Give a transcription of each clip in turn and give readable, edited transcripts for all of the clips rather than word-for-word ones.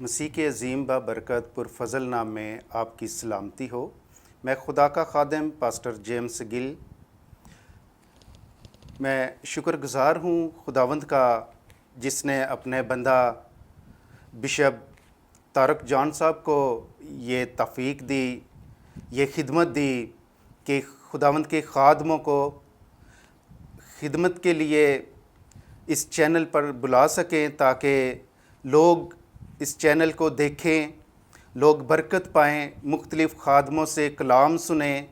مسیح کے عظیم بابرکت پرفضل نام میں آپ کی سلامتی ہو۔ میں خدا کا خادم پاسٹر جیمز گل، میں شکر گزار ہوں خداوند کا جس نے اپنے بندہ بشپ طارق جان صاحب کو یہ توفیق دی، یہ خدمت دی کہ خداوند کے خادموں کو خدمت کے لیے اس چینل پر بلا سکیں تاکہ لوگ اس چینل کو دیکھیں، لوگ برکت پائیں، مختلف خادموں سے کلام سنیں،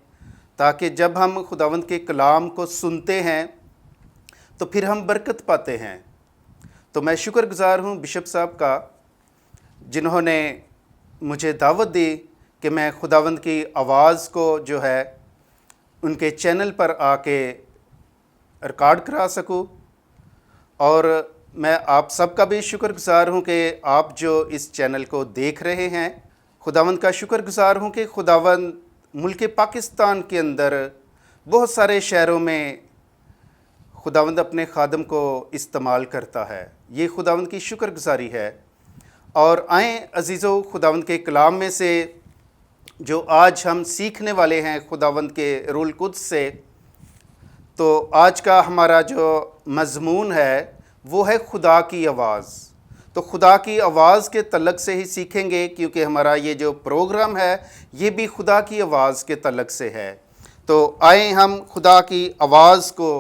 تاکہ جب ہم خداوند کے کلام کو سنتے ہیں تو پھر ہم برکت پاتے ہیں۔ تو میں شکر گزار ہوں بشپ صاحب کا جنہوں نے مجھے دعوت دی کہ میں خداوند کی آواز کو جو ہے ان کے چینل پر آ کے ریکارڈ کرا سکوں، اور میں آپ سب کا بھی شکر گزار ہوں کہ آپ جو اس چینل کو دیکھ رہے ہیں۔ خداوند کا شکر گزار ہوں کہ خداوند ملک پاکستان کے اندر بہت سارے شہروں میں خداوند اپنے خادم کو استعمال کرتا ہے، یہ خداوند کی شکر گزاری ہے۔ اور آئیں عزیزو، خداوند کے کلام میں سے جو آج ہم سیکھنے والے ہیں خداوند کے روح القدس سے، تو آج کا ہمارا جو مضمون ہے وہ ہے خدا کی آواز۔ تو خدا کی آواز کے تعلق سے ہی سیکھیں گے، کیونکہ ہمارا یہ جو پروگرام ہے یہ بھی خدا کی آواز کے تعلق سے ہے۔ تو آئیں ہم خدا کی آواز کو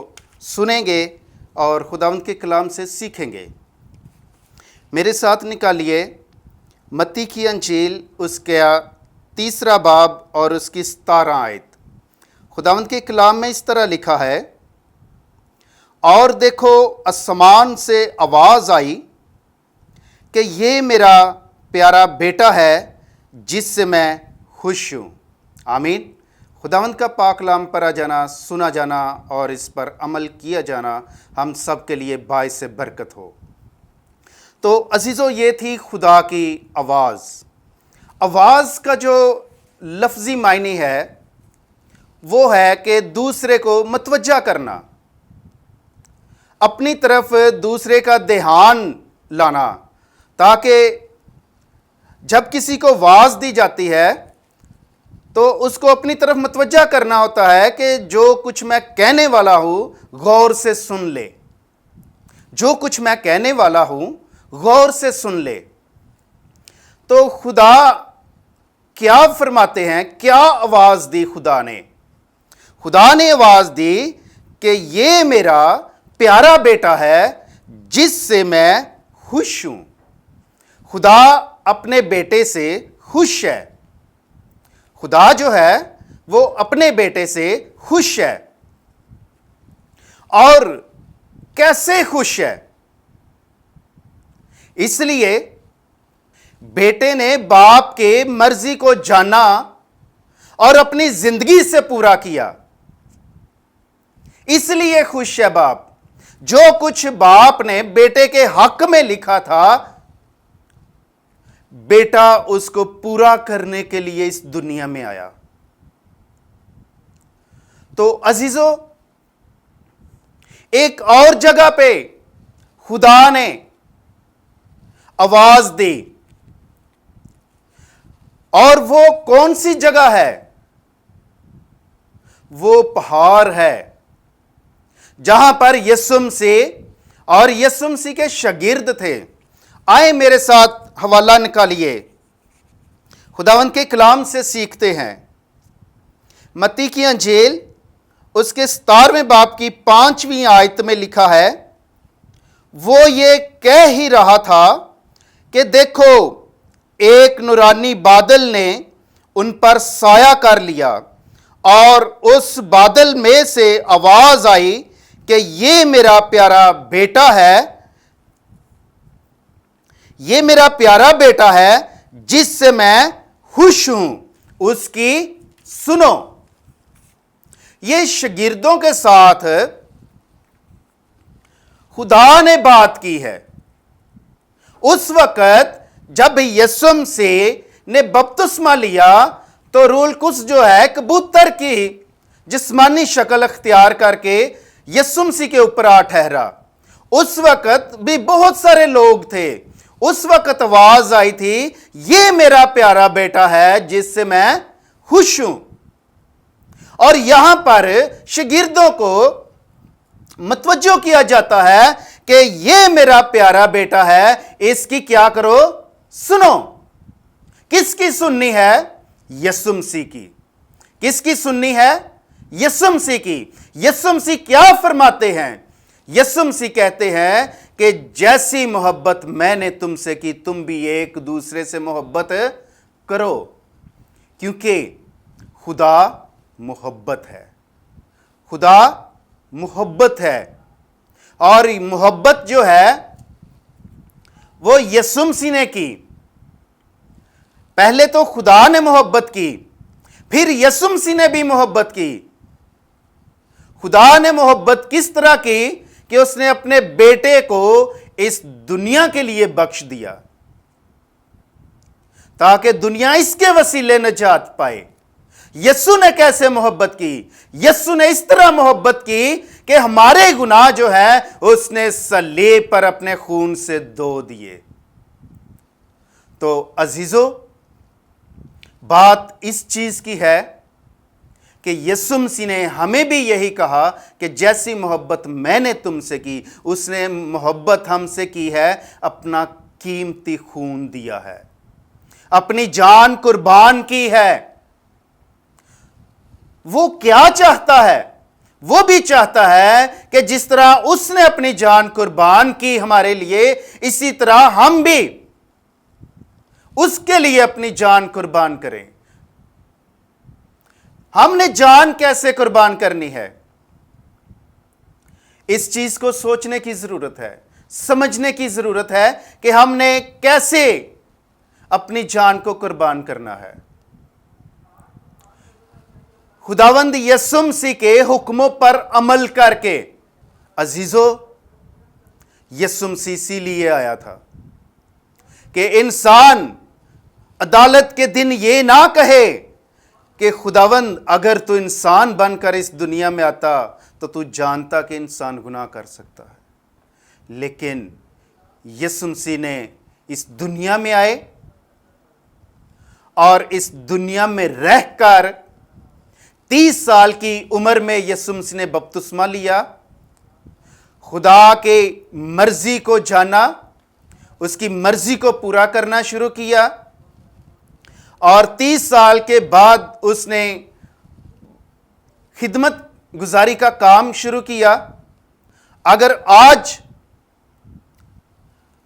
سنیں گے اور خداوند کے کلام سے سیکھیں گے۔ میرے ساتھ نکالیے متی کی انجیل اس کا 3 باب اور اس کی 17 آیت۔ خداوند کے کلام میں اس طرح لکھا ہے، اور دیکھو آسمان سے آواز آئی کہ یہ میرا پیارا بیٹا ہے جس سے میں خوش ہوں۔ آمین۔ خداوند کا پاک کلام پڑھا جانا، سنا جانا اور اس پر عمل کیا جانا ہم سب کے لیے باعث برکت ہو۔ تو عزیزو، یہ تھی خدا کی آواز۔ آواز کا جو لفظی معنی ہے وہ ہے کہ دوسرے کو متوجہ کرنا، اپنی طرف دوسرے کا دھیان لانا، تاکہ جب کسی کو آواز دی جاتی ہے تو اس کو اپنی طرف متوجہ کرنا ہوتا ہے کہ جو کچھ میں کہنے والا ہوں غور سے سن لے، جو کچھ میں کہنے والا ہوں غور سے سن لے۔ تو خدا کیا فرماتے ہیں، کیا آواز دی خدا نے؟ خدا نے آواز دی کہ یہ میرا پیارا بیٹا ہے جس سے میں خوش ہوں۔ خدا اپنے بیٹے سے خوش ہے، خدا جو ہے وہ اپنے بیٹے سے خوش ہے۔ اور کیسے خوش ہے؟ اس لیے بیٹے نے باپ کے مرضی کو جانا اور اپنی زندگی سے پورا کیا، اس لیے خوش ہے باپ۔ جو کچھ باپ نے بیٹے کے حق میں لکھا تھا، بیٹا اس کو پورا کرنے کے لیے اس دنیا میں آیا۔ تو عزیزو، ایک اور جگہ پہ خدا نے آواز دی، اور وہ کون سی جگہ ہے؟ وہ پہاڑ ہے جہاں پر یسوع مسیح اور یسوع مسیح کے شاگرد تھے۔ آئیں میرے ساتھ حوالہ نکالیے، خداوند کے کلام سے سیکھتے ہیں۔ متی کی انجیل اس کے 17 باب کی 5ویں آیت میں لکھا ہے، وہ یہ کہہ ہی رہا تھا کہ دیکھو ایک نورانی بادل نے ان پر سایہ کر لیا، اور اس بادل میں سے آواز آئی کہ یہ میرا پیارا بیٹا ہے، یہ میرا پیارا بیٹا ہے جس سے میں خوش ہوں، اس کی سنو۔ یہ شاگردوں کے ساتھ خدا نے بات کی ہے۔ اس وقت جب یسوع مسیح نے بپتسمہ لیا تو روح القدس جو ہے کبوتر کی جسمانی شکل اختیار کر کے یسوع مسیح کے اوپر آ ٹھہرا۔ اس وقت بھی بہت سارے لوگ تھے، اس وقت آواز آئی تھی یہ میرا پیارا بیٹا ہے جس سے میں خوش ہوں. اور یہاں پر شاگردوں کو متوجہ کیا جاتا ہے کہ یہ میرا پیارا بیٹا ہے، اس کی کیا کرو؟ سنو. کس کی سننی ہے؟ یسوع مسیح کی. کس کی سننی ہے؟ یسوع مسیح کی. یسوع مسیح کیا فرماتے ہیں؟ یسوع مسیح کہتے ہیں کہ جیسی محبت میں نے تم سے کی تم بھی ایک دوسرے سے محبت کرو، کیونکہ خدا محبت ہے. خدا محبت ہے، اور محبت جو ہے وہ یسوع مسیح نے کی. پہلے تو خدا نے محبت کی، پھر یسوع مسیح نے بھی محبت کی. خدا نے محبت کس طرح کی کہ اس نے اپنے بیٹے کو اس دنیا کے لیے بخش دیا تاکہ دنیا اس کے وسیلے نجات پائے. یسوع نے کیسے محبت کی؟ یسوع نے اس طرح محبت کی کہ ہمارے گناہ جو ہے اس نے صلیب پر اپنے خون سے دھو دیے. تو عزیزو، بات اس چیز کی ہے کہ یسوع مسیح نے ہمیں بھی یہی کہا کہ جیسی محبت میں نے تم سے کی، اس نے محبت ہم سے کی ہے، اپنا قیمتی خون دیا ہے، اپنی جان قربان کی ہے. وہ کیا چاہتا ہے؟ وہ بھی چاہتا ہے کہ جس طرح اس نے اپنی جان قربان کی ہمارے لیے، اسی طرح ہم بھی اس کے لیے اپنی جان قربان کریں. ہم نے جان کیسے قربان کرنی ہے؟ اس چیز کو سوچنے کی ضرورت ہے، سمجھنے کی ضرورت ہے کہ ہم نے کیسے اپنی جان کو قربان کرنا ہے. خداوند یسوع مسیح کے حکموں پر عمل کر کے. عزیزو، یسوع مسیح اسی لیے آیا تھا کہ انسان عدالت کے دن یہ نہ کہے کہ خداوند اگر تو انسان بن کر اس دنیا میں آتا تو جانتا کہ انسان گناہ کر سکتا ہے. لیکن یسوع مسیح نے اس دنیا میں آئے اور اس دنیا میں رہ کر 30 سال کی عمر میں یسوع مسیح نے بپتسمہ لیا، خدا کے مرضی کو جانا، اس کی مرضی کو پورا کرنا شروع کیا، اور 30 سال کے بعد اس نے خدمت گزاری کا کام شروع کیا. اگر آج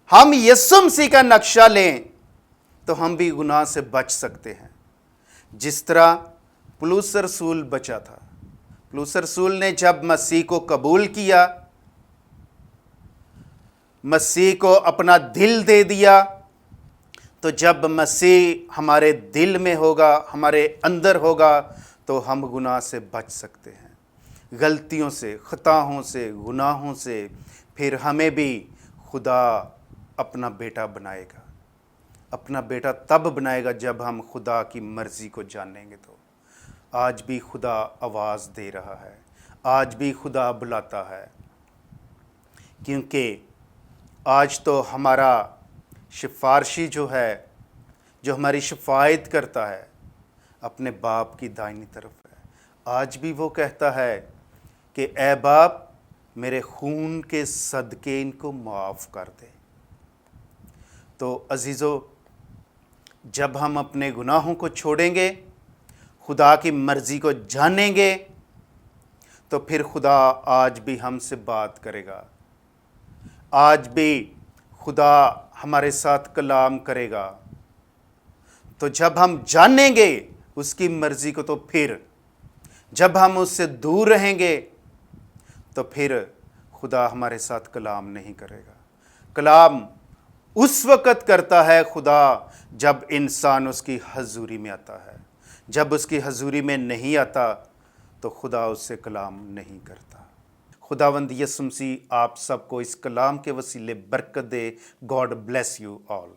ہم یسوع مسیح کا نقشہ لیں تو ہم بھی گناہ سے بچ سکتے ہیں، جس طرح پولس رسول بچا تھا. پولس رسول نے جب مسیح کو قبول کیا، مسیح کو اپنا دل دے دیا، تو جب مسیح ہمارے دل میں ہوگا، ہمارے اندر ہوگا، تو ہم گناہ سے بچ سکتے ہیں، غلطیوں سے، خطاؤں سے، گناہوں سے. پھر ہمیں بھی خدا اپنا بیٹا بنائے گا. اپنا بیٹا تب بنائے گا جب ہم خدا کی مرضی کو جانیں گے. تو آج بھی خدا آواز دے رہا ہے، آج بھی خدا بلاتا ہے، کیونکہ آج تو ہمارا سفارشی جو ہے، جو ہماری شفاعت کرتا ہے، اپنے باپ کی دائنی طرف ہے. آج بھی وہ کہتا ہے کہ اے باپ، میرے خون کے صدقے ان کو معاف کر دے. تو عزیزو، جب ہم اپنے گناہوں کو چھوڑیں گے، خدا کی مرضی کو جانیں گے، تو پھر خدا آج بھی ہم سے بات کرے گا. آج بھی خدا ہمارے ساتھ کلام کرے گا. تو جب ہم جانیں گے اس کی مرضی کو، تو پھر جب ہم اس سے دور رہیں گے تو پھر خدا ہمارے ساتھ کلام نہیں کرے گا. کلام اس وقت کرتا ہے خدا جب انسان اس کی حضوری میں آتا ہے. جب اس کی حضوری میں نہیں آتا تو خدا اس سے کلام نہیں کرتا. خداوند یسوع مسیح آپ سب کو اس کلام کے وسیلے برکت دے. God bless you all.